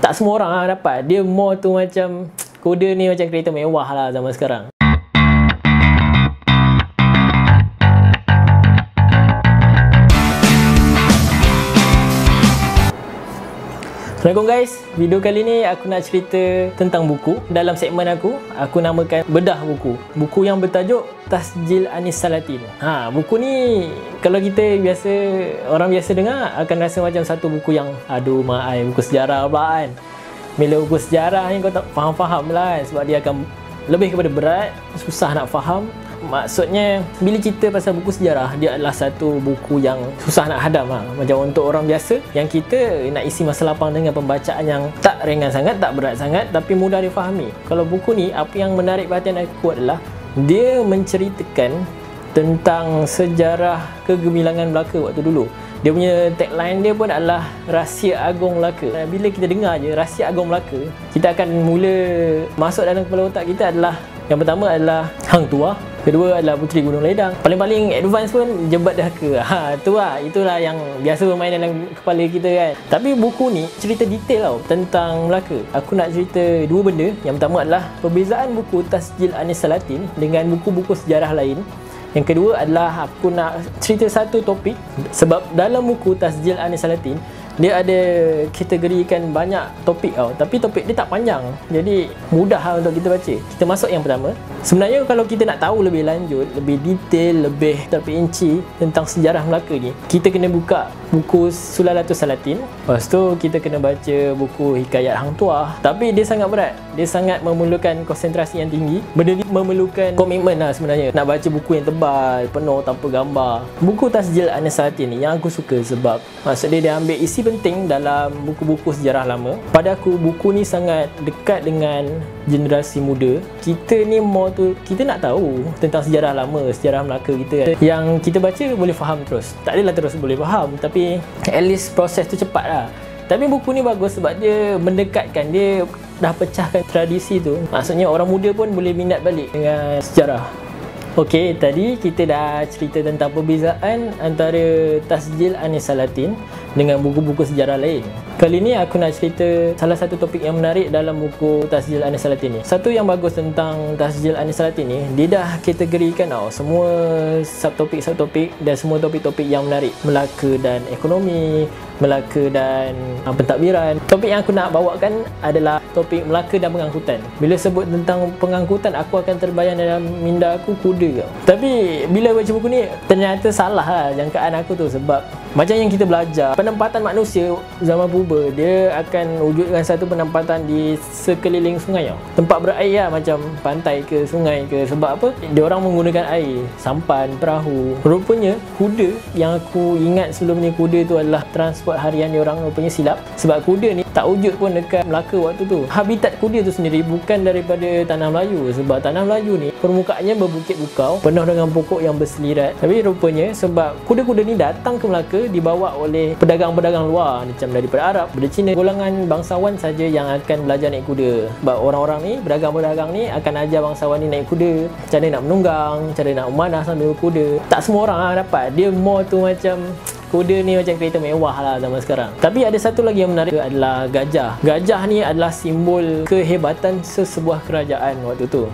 Tak semua orang lah dapat. Dia more tu macam kuda ni macam kereta mewah lah zaman sekarang. Assalamualaikum guys, video kali ni aku nak cerita tentang buku. Dalam segmen aku namakan Bedah Buku. Buku yang bertajuk Tasjil Anis Salatin. Buku ni kalau kita biasa, orang biasa dengar akan rasa macam satu buku yang aduh maai, buku sejarah pula kan. Bila buku sejarah ni kau tak faham-faham lah kan, sebab dia akan lebih kepada berat, susah nak faham. Maksudnya bila cerita pasal buku sejarah, dia adalah satu buku yang susah nak hadam lah. Macam untuk orang biasa yang kita nak isi masa lapang dengan pembacaan yang tak ringan sangat, tak berat sangat, tapi mudah difahami. Kalau buku ni, apa yang menarik perhatian aku adalah dia menceritakan tentang sejarah kegemilangan Melaka waktu dulu. Dia punya tagline dia pun adalah Rahsia Agung Melaka. Bila kita dengar je Rahsia Agung Melaka, kita akan mula masuk dalam kepala otak kita adalah, yang pertama adalah Hang Tuah, kedua adalah Puteri Gunung Ledang, paling-paling advance pun Jebat Dahaka. Itulah yang biasa bermain dalam kepala kita kan. Tapi buku ni cerita detail tau tentang Melaka. Aku nak cerita dua benda. Yang pertama adalah perbezaan buku Tasjil Anis Salatin dengan buku-buku sejarah lain. Yang kedua adalah aku nak cerita satu topik, sebab dalam buku Tasjil Anis Salatin dia ada kategorikan banyak topik tau, tapi topik dia tak panjang, jadi mudah lah untuk kita baca. Kita masuk yang pertama. Sebenarnya kalau kita nak tahu lebih lanjut, lebih detail, lebih terperinci tentang sejarah Melaka ni, kita kena buka buku Sulalatus Salatin. Lepas tu kita kena baca buku Hikayat Hang Tuah. Tapi dia sangat berat, dia sangat memerlukan konsentrasi yang tinggi. Benda ni memerlukan komitmen lah sebenarnya. Nak baca buku yang tebal, penuh tanpa gambar. Buku Tasjil Anis Salatin ni yang aku suka sebab maksud dia ambil isi penting dalam buku-buku sejarah lama. Pada aku, buku ni sangat dekat dengan generasi muda. Kita ni more tu, kita nak tahu tentang sejarah lama, sejarah Melaka kita kan. Yang kita baca boleh faham terus. Tak adalah terus boleh faham, tapi at least proses tu cepat lah. Tapi buku ni bagus sebab dia mendekatkan, dia dah pecahkan tradisi tu. Maksudnya orang muda pun boleh minat balik dengan sejarah. Okey, tadi kita dah cerita tentang perbezaan antara Tasjil Anis Salatin dengan buku-buku sejarah lain. Kali ni aku nak cerita salah satu topik yang menarik dalam buku Tasjil Anis Salatin ni. Satu yang bagus tentang Tasjil Anis Salatin ni, dia dah kategorikan tau semua subtopik-subtopik dan semua topik-topik yang menarik. Melaka dan ekonomi, Melaka dan pentadbiran. Topik yang aku nak bawakan adalah topik Melaka dan pengangkutan. Bila sebut tentang pengangkutan, aku akan terbayang dalam minda aku kuda tau. Tapi bila baca buku ni, ternyata salah lah jangkaan aku tu. Sebab macam yang kita belajar, penempatan manusia zaman purba, dia akan wujudkan satu penempatan di sekeliling sungai tau. Tempat berair lah, macam pantai ke sungai ke. Sebab apa? Dia orang menggunakan air, sampan, perahu. Rupanya kuda, yang aku ingat sebelum ni kuda tu adalah transport harian dia orang, rupanya silap. Sebab kuda ni tak wujud pun dekat Melaka waktu tu. Habitat kuda tu sendiri bukan daripada tanah Melayu. Sebab tanah Melayu ni permukaannya berbukit bukau, penuh dengan pokok yang berselirat. Tapi rupanya sebab kuda-kuda ni datang ke Melaka dibawa oleh pedagang-pedagang luar, macam daripada Arab, daripada Cina. Golongan bangsawan saja yang akan belajar naik kuda. Sebab orang-orang ni, pedagang-pedagang ni akan ajar bangsawan ni naik kuda, cara nak menunggang, cara nak memanah sambil berkuda. Tak semua orang lah dapat. Dia more tu macam kuda ni macam kereta mewah lah zaman sekarang. Tapi ada satu lagi yang menarik adalah gajah. Gajah ni adalah simbol kehebatan sesebuah kerajaan waktu tu.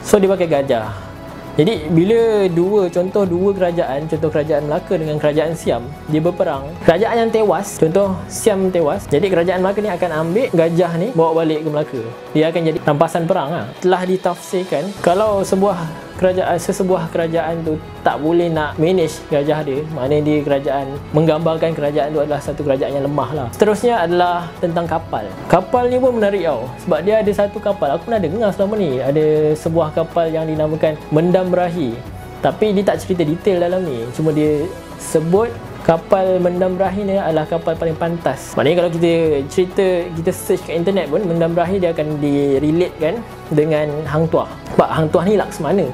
So dia pakai gajah. Jadi bila contoh dua kerajaan, contoh kerajaan Melaka dengan kerajaan Siam, dia berperang, kerajaan yang tewas, contoh Siam tewas, jadi kerajaan Melaka ni akan ambil gajah ni bawa balik ke Melaka. Dia akan jadi rampasan perang lah. Telah ditafsirkan kalau sesebuah kerajaan tu tak boleh nak manage gajah dia, maknanya dia kerajaan, menggambarkan kerajaan tu adalah satu kerajaan yang lemah lah. Seterusnya adalah tentang kapal. Kapal ni pun menarik tau, sebab dia ada satu kapal, aku pernah dengar selama ni, ada sebuah kapal yang dinamakan Mendam Berahi. Tapi dia tak cerita detail dalam ni, cuma dia sebut kapal Mendam Berahi ni adalah kapal paling pantas. Maknanya kalau kita search kat internet pun, Mendam Berahi dia akan direlatekan dengan Hang Tuah. Sebab Hang Tuah ni Laksmana.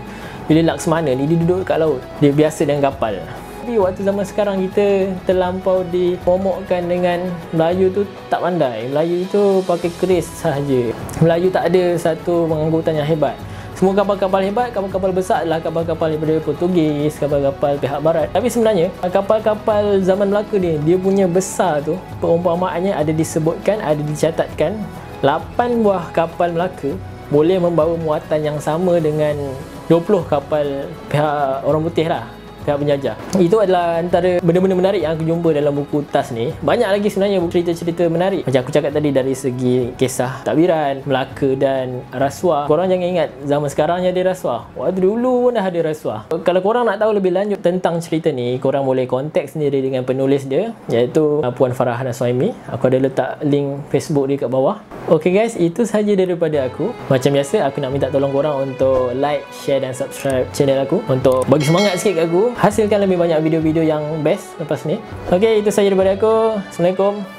Bila Laksmana ni dia duduk kat laut, dia biasa dengan kapal. Tapi waktu zaman sekarang kita terlampau dipomokkan dengan Melayu tu tak pandai. Melayu tu pakai keris sahaja. Melayu tak ada satu pengangkutan yang hebat. Semua kapal-kapal hebat, kapal-kapal besar adalah kapal-kapal daripada Portugis, kapal-kapal pihak barat. Tapi sebenarnya kapal-kapal zaman Melaka ni, dia punya besar tu, perumpamaannya ada disebutkan, ada dicatatkan 8 buah kapal Melaka boleh membawa muatan yang sama dengan 20 kapal pihak orang putih lah, pihak penjajah. Itu adalah antara benda-benda menarik yang aku jumpa dalam buku Tas ni. Banyak lagi sebenarnya cerita-cerita menarik. Macam aku cakap tadi, dari segi kisah takbiran, Melaka dan rasuah. Korang jangan ingat zaman sekarang je ada rasuah. Waktu dulu pun dah ada rasuah. Kalau korang nak tahu lebih lanjut tentang cerita ni, korang boleh kontak sendiri dengan penulis dia, iaitu Puan Farahana Suhaimi. Aku ada letak link Facebook dia kat bawah. Ok guys, itu sahaja daripada aku. Macam biasa, aku nak minta tolong korang untuk like, share dan subscribe channel aku, untuk bagi semangat sikit kat aku, hasilkan lebih banyak video-video yang best lepas ni. Ok, itu sahaja daripada aku. Assalamualaikum.